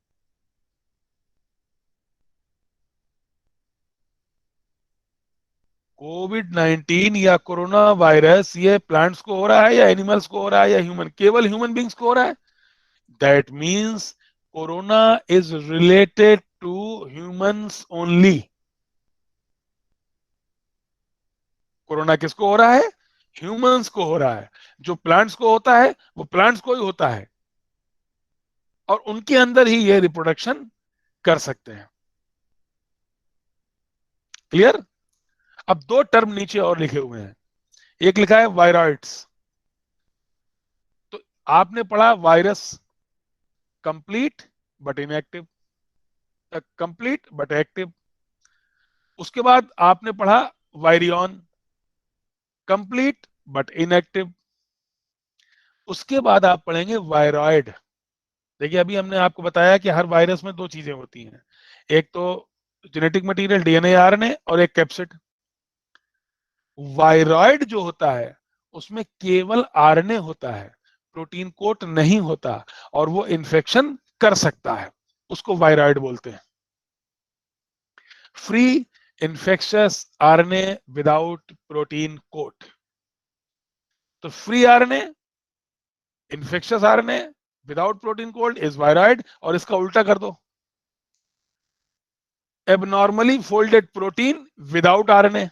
Speaker 1: कोविड-19 या कोरोना वायरस ये प्लांट्स को हो रहा है या एनिमल्स को हो रहा है या केवल ह्यूमन बींग्स को हो रहा है? That means corona is related to humans only. Corona किसको हो रहा है? ह्यूमंस को हो रहा है। जो प्लांट्स को होता है वो प्लांट्स को ही होता है, और उनके अंदर ही ये रिप्रोडक्शन कर सकते हैं। क्लियर? अब दो टर्म नीचे और लिखे हुए हैं, एक लिखा है वायरॉइड्स। तो आपने पढ़ा virus complete but inactive, complete but active. उसके बाद आपने पढ़ा वायरियन, कंप्लीट बट इनएक्टिव। उसके बाद आप पढ़ेंगे वायरॉइड। देखिए अभी हमने आपको बताया कि हर वायरस में दो चीजें होती हैं, एक तो जेनेटिक मटेरियल डीएनए आरएनए और एक कैप्सिड। वायरॉइड जो होता है उसमें केवल आरएनए होता है, प्रोटीन कोट नहीं होता, और वो इन्फेक्शन कर सकता है, उसको वायरॉइड बोलते हैं। Free infectious RNA without protein coat. तो free RNA, infectious RNA without protein coat is viroid, और इसका उल्टा कर दो, abnormally folded protein without RNA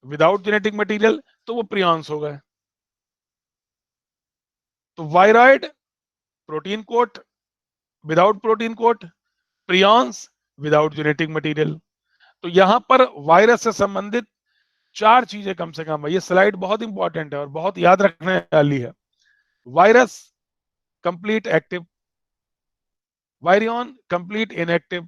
Speaker 1: without genetic material, तो वो प्रियॉन्स हो गए। तो viroid protein coat without protein coat, prions without genetic material. तो यहां पर वायरस से संबंधित चार चीजें कम से कम है। ये स्लाइड बहुत इंपॉर्टेंट है और बहुत याद रखने वाली है। Virus complete active, virion complete inactive,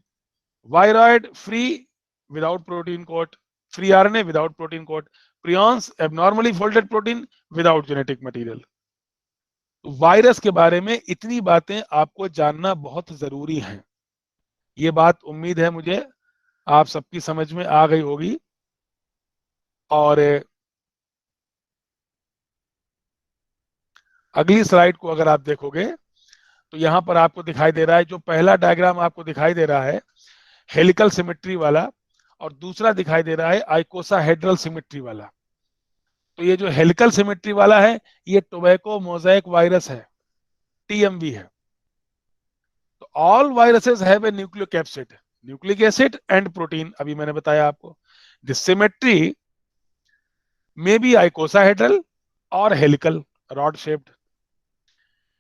Speaker 1: viroid free without protein coat, free RNA without protein coat, prions abnormally folded protein without genetic material. Virus के बारे में इतनी बातें आपको जानना बहुत जरूरी है। ये बात उम्मीद है मुझे आप सबकी समझ में आ गई होगी। और अगली स्लाइड को अगर आप देखोगे तो यहां पर आपको दिखाई दे रहा है, जो पहला डायग्राम आपको दिखाई दे रहा है हेलिकल सिमेट्री वाला, और दूसरा दिखाई दे रहा है आइकोसाहेड्रल सिमेट्री वाला। तो ये जो हेलिकल सिमेट्री वाला है ये टोबैको मोज़ेक वायरस है, टीएमवी है। तो all viruses have a nucleocapsid, nucleic acid and protein, अभी मैंने बताया आपको। The symmetry may be icosahedral और helical rod shaped.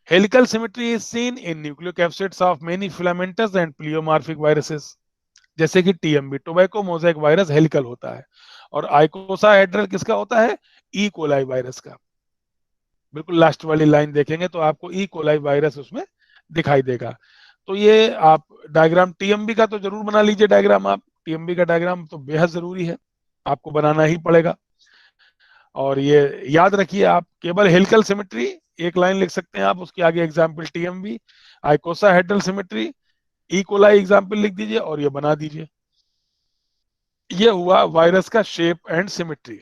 Speaker 1: Helical symmetry is seen in nucleocapsids of many filamentous and pleomorphic viruses, जैसे कि TMV tobacco mosaic virus helical होता है, और आइकोसाहेड्रल किसका होता है? ई कोलाई वायरस का। बिल्कुल लास्ट वाली लाइन देखेंगे तो आपको ई कोलाई वायरस उसमें दिखाई देगा। तो ये आप डायग्राम टीएमबी का तो जरूर बना लीजिए डायग्राम। आप टीएमबी का डायग्राम तो बेहद जरूरी है, आपको बनाना ही पड़ेगा। और ये याद रखिए, आप केवल हेलिकल सिमेट्री एक लाइन लिख सकते हैं आप, उसके आगे example TMV, आइकोसाहेड्रल symmetry, E coli example लिख दीजिए और ये बना दीजिए। ये हुआ वायरस का शेप एंड सिमेट्री।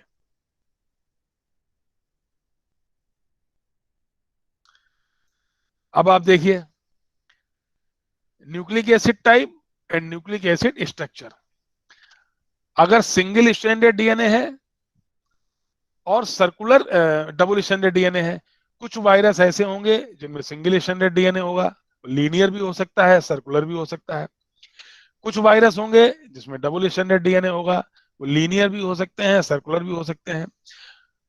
Speaker 1: अब आप देखिए nucleic acid type and nucleic acid structure. अगर सिंगल स्ट्रैंडेड डीएनए है और सर्कुलर डबल स्ट्रैंडेड डीएनए है, कुछ वायरस ऐसे होंगे जिनमें सिंगल स्ट्रैंडेड डीएनए होगा, लीनियर भी हो सकता है, सर्कुलर भी हो सकता है। कुछ वायरस होंगे जिसमें डबल स्ट्रैंडेड डीएनए होगा, वो लीनियर भी हो सकते हैं, सर्कुलर भी हो सकते हैं।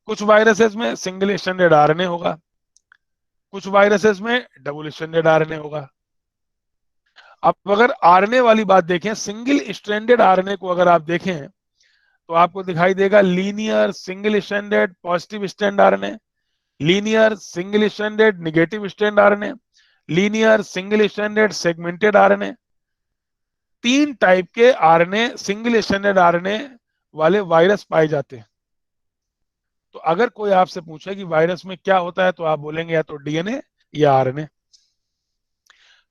Speaker 1: कुछ वायरसेस में सिंगल स्ट्रैंडेड आरएनए होगा, कुछ वायरसेस में डबल स्ट्रैंडेड आरएनए होगा। अब अगर आरएनए वाली बात देखें, सिंगल स्ट्रैंडेड आरएनए को अगर आप देखें तो आपको दिखाई देगा linear single stranded positive strand RNA, linear single stranded negative strand RNA, linear single stranded segmented RNA. 3 type के आरएनए, सिंगल स्ट्रैंडेड आरएनए वाले वायरस पाए जाते हैं। तो अगर कोई आपसे पूछे कि वायरस में क्या होता है, तो आप बोलेंगे या तो डीएनए या आरएनए।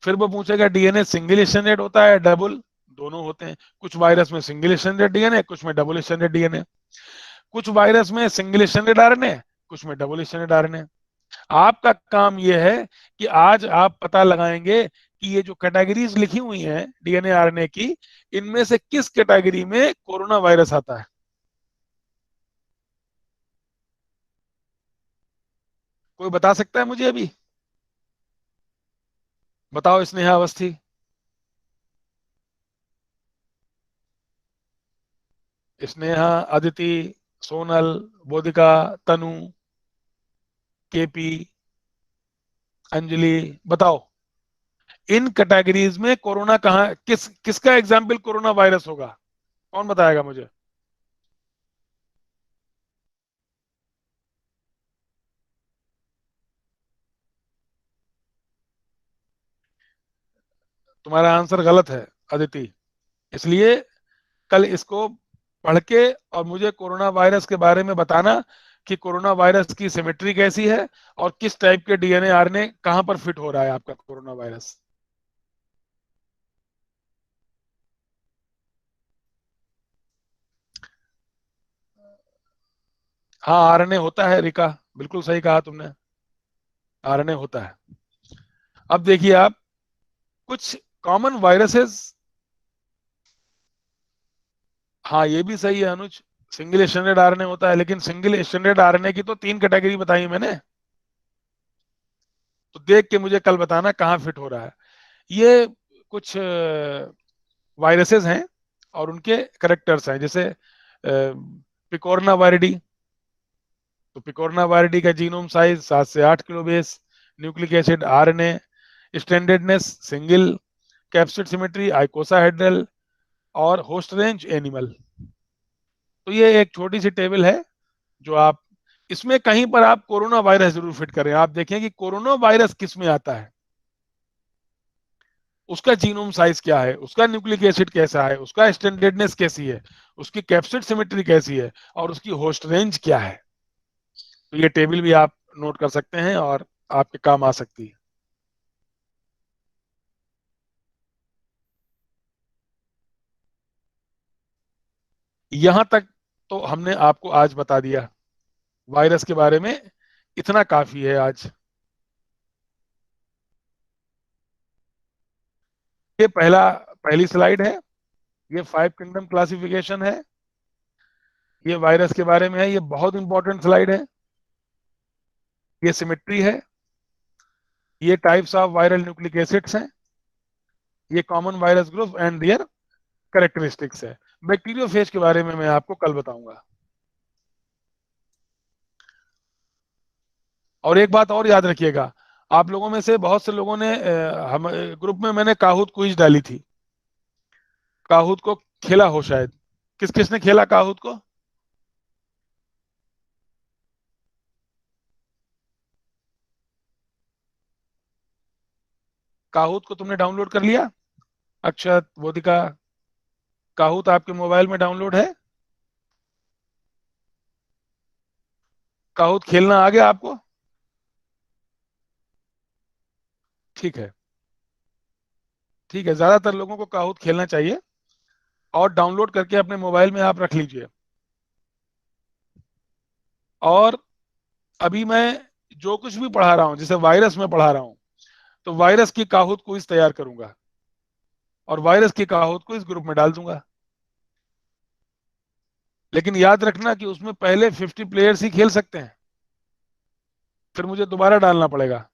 Speaker 1: फिर वो पूछेगा डीएनए सिंगल स्ट्रैंडेड होता है डबल, दोनों होते हैं। कुछ वायरस में सिंगल स्ट्रैंडेड डीएनए, कुछ में डबल स्ट्रैंडेड डीएनए। कुछ वायरस में सिंगल स्ट्रैंडेड आरएनए, कुछ में डबल स्ट्रैंडेड आरएनए। आपका काम यह है कि आज आप पता लगाएंगे कि ये जो कैटेगरीज लिखी हुई हैं डीएनए आरएनए की, इनमें से किस कैटेगरी में कोरोना वायरस आता है। कोई बता सकता है मुझे अभी? बताओ स्नेहा अवस्थी। स्नेहा, अदिति, सोनल, बोधिका, तनु, केपी, अंजलि, बताओ इन कैटेगरीज में कोरोना कहाँ, किसका एग्जाम्पल कोरोना वायरस होगा? कौन बताएगा मुझे? तुम्हारा आंसर गलत है अदिति। इसलिए कल इसको पढ़ के और मुझे कोरोना वायरस के बारे में बताना कि कोरोना वायरस की सिमेट्री कैसी है और किस टाइप के डीएनए आरएनए कहां पर फिट हो रहा है आपका कोरोना वायरस। हाँ, आरएनए होता है रिका, बिल्कुल सही कहा तुमने, आरएनए होता है। अब देखिए आप, कुछ कॉमन वायरसेस, हाँ ये भी सही है अनुज, सिंगल स्टैंडर्ड आरएनए होता है, लेकिन सिंगल स्टैंडर्ड आरएनए की तो 3 कैटेगरी बताई मैंने। तो देख के मुझे कल बताना कहाँ फिट हो रहा है। ये कुछ वायरसेस हैं और उनके करेक्टर्स हैं, जैसे पिकोरना वायरिडी। तो पिकोरना वायरिडी का जीनोम साइज 7 से 8 kilo base, nucleic acid RNA, strandedness single, capsid symmetry icosahedral, और होस्ट रेंज एनिमल। तो ये एक छोटी सी टेबल है जो आप, इसमें कहीं पर आप कोरोना वायरस जरूर फिट करें। आप देखें कि कोरोना वायरस किस में आता है, उसका जीनोम साइज क्या है, उसका न्यूक्लिक एसिड कैसा है, उसका स्टैंडर्डनेस कैसी है, उसकी कैप्सिड सिमेट्री कैसी है, और उसकी होस्ट रेंज क्या है। तो ये टेबल भी आप नोट कर सकते हैं और आपके काम आ सकती है। यहां तक तो हमने आपको आज बता दिया वायरस के बारे में, इतना काफी है आज। ये पहली स्लाइड है, ये 5 किंगडम क्लासिफिकेशन है, ये वायरस के बारे में है, ये बहुत इंपॉर्टेंट स्लाइड है। ये सिमेट्री है, ये types of viral nucleic acids हैं, ये common virus group and there characteristics है। बैक्टीरियोफेज के बारे में मैं आपको कल बताऊंगा। और एक बात और याद रखिएगा, आप लोगों में से बहुत से लोगों ने हम ग्रुप में मैंने काहूत क्विज डाली थी, काहूत को खेला हो शायद। किस किस ने खेला काहूत को? काहूत को तुमने डाउनलोड कर लिया? अक्षत, बोधिका, काहूत आपके मोबाइल में डाउनलोड है? काहूत खेलना आ गया आपको? ठीक है, ठीक है, ज्यादातर लोगों को काहूत खेलना चाहिए और डाउनलोड करके अपने मोबाइल में आप रख लीजिए। और अभी मैं जो कुछ भी पढ़ा रहा हूं, जैसे वायरस में पढ़ा रहा हूं, तो वायरस की काहूत को इस तैयार करूंगा और वायरस की काहूत को इस ग्रुप में डाल दूंगा। लेकिन याद रखना कि उसमें पहले 50 प्लेयर्स ही खेल सकते हैं, फिर मुझे दोबारा डालना पड़ेगा।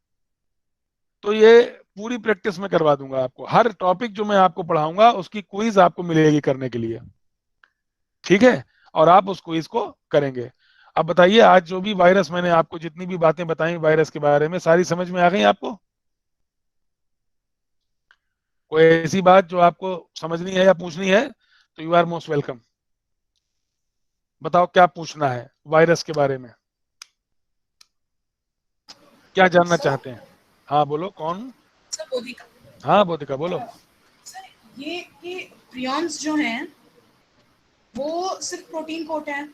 Speaker 1: तो ये पूरी प्रैक्टिस में करवा दूंगा आपको, हर टॉपिक जो मैं आपको पढ़ाऊंगा उसकी क्विज आपको मिलेगी करने के लिए, ठीक है? और आप उस क्विज को करेंगे। अब बताइए, आज जो भी वायरस मैंने आपको जितनी भी बातें बताई वायरस के बारे में, सारी समझ में आ गई आपको? कोई ऐसी बात जो आपको समझनी है या पूछनी है तो यू आर मोस्ट वेलकम। बताओ क्या पूछना है वायरस के बारे में। क्या जानना
Speaker 4: सर
Speaker 1: चाहते हैं? हाँ बोलो, कौन?
Speaker 4: सर बोधिका
Speaker 1: हाँ बोधिका बोलो।
Speaker 4: सर ये कि प्रियॉन्स जो हैं वो सिर्फ प्रोटीन कोट हैं।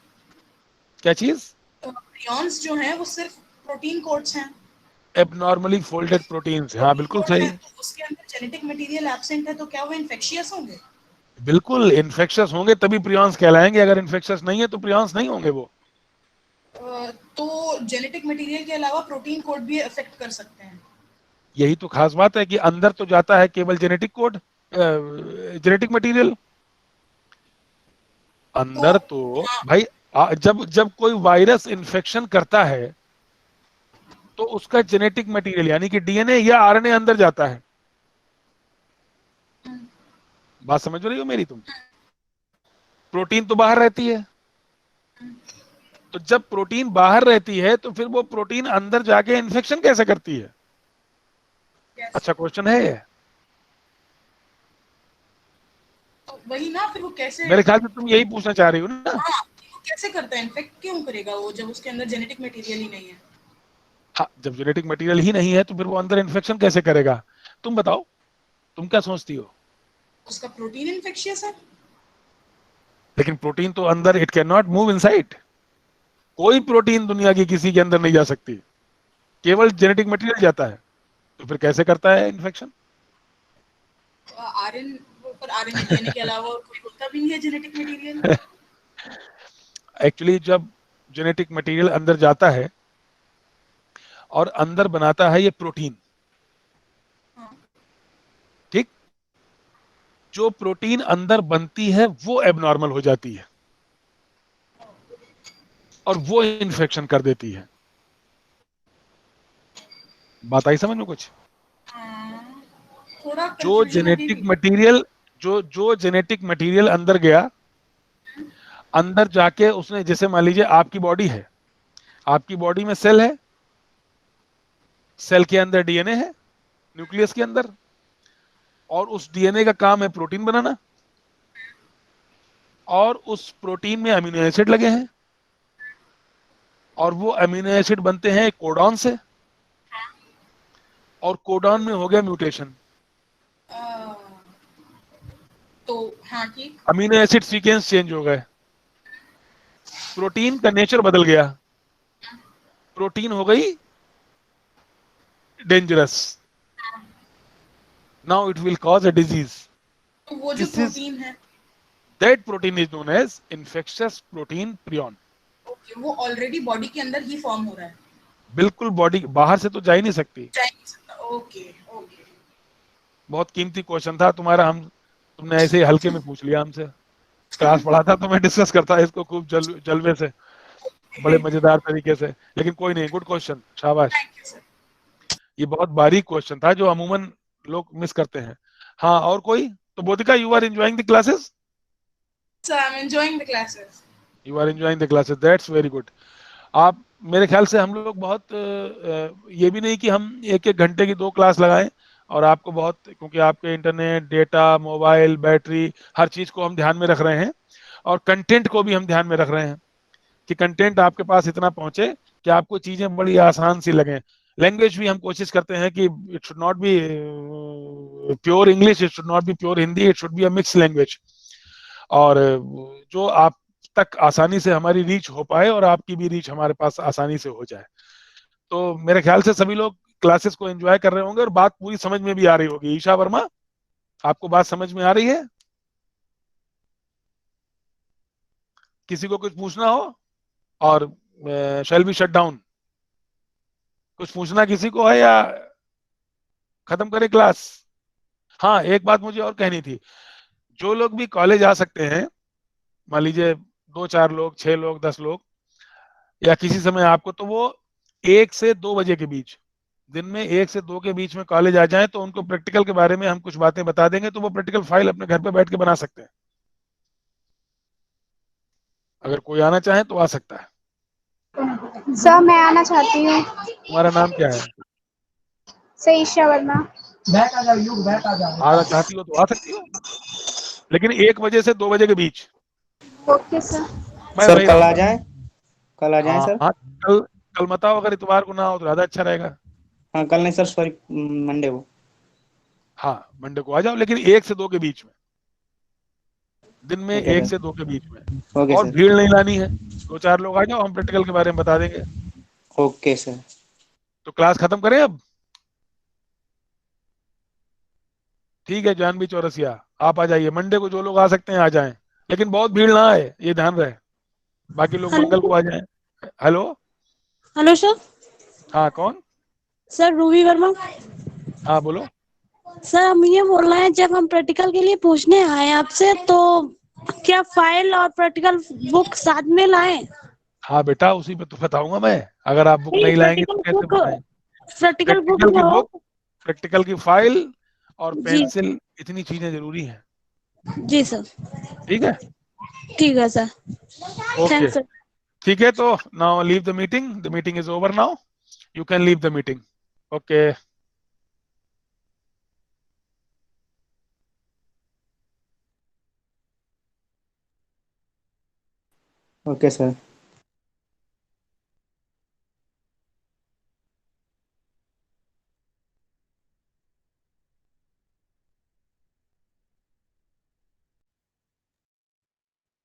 Speaker 1: क्या चीज?
Speaker 4: प्रियॉन्स जो हैं वो सिर्फ प्रोटीन कोट्स हैं।
Speaker 1: एबनॉर्मली फोल्डेड प्रोटीन्स, हाँ
Speaker 4: प्रोटीन
Speaker 1: बिल्कुल
Speaker 4: कोट है
Speaker 1: सही।
Speaker 4: तो उसके अंदर जेनेटिक मटेरियल एब्सेंट है तो क्या वो इन्फेक्शियस होंगे?
Speaker 1: बिल्कुल इन्फेक्शस होंगे तभी प्रियॉन्स कहलाएंगे, अगर इन्फेक्शस नहीं है तो प्रियॉन्स नहीं होंगे वो।
Speaker 4: तो जेनेटिक मटेरियल के अलावा प्रोटीन कोड भी अफेक्ट कर सकते हैं।
Speaker 1: यही तो खास बात है कि अंदर तो जाता है केवल जेनेटिक कोड, जेनेटिक मटेरियल।
Speaker 4: तो
Speaker 1: अंदर तो
Speaker 4: हाँ,
Speaker 1: भाई जब जब कोई वायरस इन्फेक्शन करता है तो उसका जेनेटिक मटेरियल यानी कि डीएनए या आरएनए अंदर जाता है। बात समझ रही हो मेरी तुम? प्रोटीन तो बाहर रहती है। तो जब प्रोटीन बाहर रहती है तो फिर वो प्रोटीन अंदर जाके इन्फेक्शन कैसे करती है?
Speaker 4: yes.
Speaker 1: अच्छा क्वेश्चन है ये।
Speaker 4: तो वही ना, फिर वो कैसे,
Speaker 1: मेरे ख्याल से तुम यही पूछना चाह रही हो ना?
Speaker 4: हाँ वो कैसे करता है, इन्फेक्ट क्यों करेगा वो जब उसके अंदर जेनेटिक मटेरियल ही नहीं है?
Speaker 1: हाँ, जब जेनेटिक मटेरियल ही नहीं है तो फिर वो अंदर इन्फेक्शन कैसे करेगा? तुम बताओ, तुम क्या सोचती हो?
Speaker 4: उसका प्रोटीन इन्फेक्शियस है।
Speaker 1: लेकिन प्रोटीन तो अंदर, it can not move inside. कोई प्रोटीन दुनिया की किसी के अंदर नहीं जा सकती, केवल जेनेटिक मटेरियल जाता है। तो फिर कैसे करता है इन्फेक्शन?
Speaker 4: आरएन पर आरएनए डीएनए के अलावा और कोई होता भी नहीं है जेनेटिक मटेरियल।
Speaker 1: एक्चुअली जब जेनेटिक मटेरियल अंदर जाता है और अंदर बनाता है ये प्रोटीन, ठीक, जो प्रोटीन अंदर बनती है वो एबनॉर्मल हो जाती है और वो इन्फेक्शन कर देती है। बात आई समझ में कुछ?
Speaker 4: थोड़ा
Speaker 1: जो
Speaker 4: कंफ्यूजन अभी
Speaker 1: जेनेटिक
Speaker 4: भी।
Speaker 1: मटेरियल, जो जेनेटिक मटेरियल अंदर गया, अंदर जाके उसने, जैसे मान लीजिए आपकी बॉडी है, आपकी बॉडी में सेल है, सेल के अंदर डीएनए है, न्यूक्लियस के अंदर, और उस डीएनए का काम है प्रोटीन बनाना, और उस प्रोटीन में अमीनो एसिड लगे हैं, और वो अमीनो एसिड बनते हैं कोडॉन से, और कोडॉन में हो गया म्यूटेशन,
Speaker 4: अ, तो हाँ ठीक।
Speaker 1: अमीनो एसिड सीक्वेंस चेंज हो गए, प्रोटीन का नेचर बदल गया, प्रोटीन हो गई dangerous, now it will cause a disease.
Speaker 4: तो वो जो
Speaker 1: दिस इज,
Speaker 4: प्रोटीन है,
Speaker 1: that protein is known as infectious protein prion.
Speaker 4: Okay, वो ऑलरेडी बॉडी के अंदर ही फॉर्म हो रहा है।
Speaker 1: बिल्कुल, बॉडी बाहर से तो जा ही नहीं सकती।
Speaker 4: Okay okay.
Speaker 1: बहुत कीमती क्वेश्चन था तुम्हारा, हम तुमने ऐसे ही हल्के में पूछ लिया हमसे। क्लास पढ़ा था तो मैं डिस्कस करता इसको खूब जलवे से, बड़े मजेदार तरीके से, लेकिन कोई नहीं, गुड क्वेश्चन, शाबाश।
Speaker 4: Thank you sir.
Speaker 1: ये बहुत बारीक क्वेश्चन था जो अमूमन लोग मिस करते हैं। हाँ, और कोई? तो Bodhika, you are enjoying the classes?
Speaker 4: Sir I am enjoying the classes.
Speaker 1: You are enjoying the classes, that's very good. आप, मेरे ख्याल से हम लोग बहुत ये भी नहीं कि हम एक एक घंटे की 2 क्लास लगाएं, और आपको बहुत, क्योंकि आपके इंटरनेट, डेटा, मोबाइल, बैटरी, हर चीज को हम ध्यान में रख रहे हैं, और कंटेंट को भी हम ध्यान में रख रहे हैं कि कंटेंट आपके पास इतना पहुंचे कि आपको चीजें बड़ी आसान सी लगें। लैंग्वेज भी हम कोशिश करते हैं कि it should not be pure English, it should not be pure Hindi, it should be a mix language, और जो आप तक आसानी से हमारी रीच हो पाए और आपकी भी रीच हमारे पास आसानी से हो जाए। तो मेरे ख्याल से सभी लोग क्लासेस को एंजॉय कर रहे होंगे और बात पूरी समझ में भी आ रही होगी। ईशा वर्मा, आपको बात समझ में आ रही है? किसी को कुछ पूछना हो, और शैल बी शट डाउन? कुछ पूछना किसी को है या खत्म करें क्लास? हाँ, एक बात मुझे और कहनी थी। जो लोग भी कॉलेज आ सकते हैं, मान लीजिए 2-4 लोग, 6 लोग, 10 लोग, या किसी समय आपको, तो वो 1 से 2 बजे के बीच, दिन में 1 से 2 के बीच में कॉलेज आ जाएं, तो उनको प्रैक्टिकल के बारे में हम कुछ बातें बता देंगे, तो वो प्रैक्टिकल फाइल अपने घर पे बैठ के बना सकते हैं। अगर कोई आना चाहे तो आ सकता है।
Speaker 5: सर मैं आना चाहती हूँ।
Speaker 1: तुम्हारा नाम क्या है?
Speaker 5: सर ईशा वर्मा।
Speaker 1: आना चाहती हो तो आ सकती हो, लेकिन 1 बजे से 2 बजे के बीच
Speaker 5: ओके सर।
Speaker 1: मैं
Speaker 2: सर
Speaker 1: वही
Speaker 2: कल आ
Speaker 1: रहूंगा।
Speaker 2: जाएं, कल आ जाएं
Speaker 1: हाँ
Speaker 2: सर।
Speaker 1: हाँ, कल, कल मत आओ, अगर इतवार को ना हो तो ज्यादा अच्छा रहेगा।
Speaker 2: हाँ कल नहीं सर, सॉरी मंडे को।
Speaker 1: हाँ मंडे को आ जाओ, लेकिन 1 से 2 के बीच में, दिन में
Speaker 2: ओके
Speaker 1: 1 से 2 के बीच में।
Speaker 2: सर। ओके
Speaker 1: और
Speaker 2: सर।
Speaker 1: भीड़ नहीं लानी है, 2-4 लोग आ जाओ, हम प्रैक्टिकल के बारे में बता देंगे।
Speaker 2: Okay sir.
Speaker 1: तो क्लास खत्म करें अब? ठीक है जानवी चौरसिया, आप आ जाइए मंडे को, जो लोग आ सकते हैं आ जाएं, लेकिन बहुत भीड़ ना आए, ये ध्यान रहे। बाकी लोग मंगल को
Speaker 6: हेलो।
Speaker 1: आ जाएं। हेलो।
Speaker 6: Hello sir.
Speaker 1: हाँ कौन?
Speaker 6: Sir Ruby Verma.
Speaker 1: हाँ बोलो।
Speaker 6: सर हम ये बोल रहे हैं, जब हम प्रैक्टिकल के लिए पूछने आए आपसे, तो क्या फाइल और प्रैक्टिकल बुक साथ में लाएं?
Speaker 1: हाँ बेटा उसी पे तो बताऊंगा मैं, अगर आप बुक
Speaker 6: नहीं,
Speaker 1: नहीं लाएंगे तो कैसे बताएं?
Speaker 6: प्रैक्टिकल बुक
Speaker 1: प्रैक्टिकल की
Speaker 6: लाओ।
Speaker 1: बुक, प्रैक्टिकल की फाइल और
Speaker 6: जी।
Speaker 1: पेंसिल, इतनी चीजें जरूरी हैं।
Speaker 6: जी सर।
Speaker 1: ठीक है।
Speaker 6: ठीक है सर।
Speaker 1: ओके।
Speaker 6: Thanks sir.
Speaker 1: ठीक है, तो now leave the meeting is over now, you can leave the meeting. Okay.
Speaker 2: Okay sir.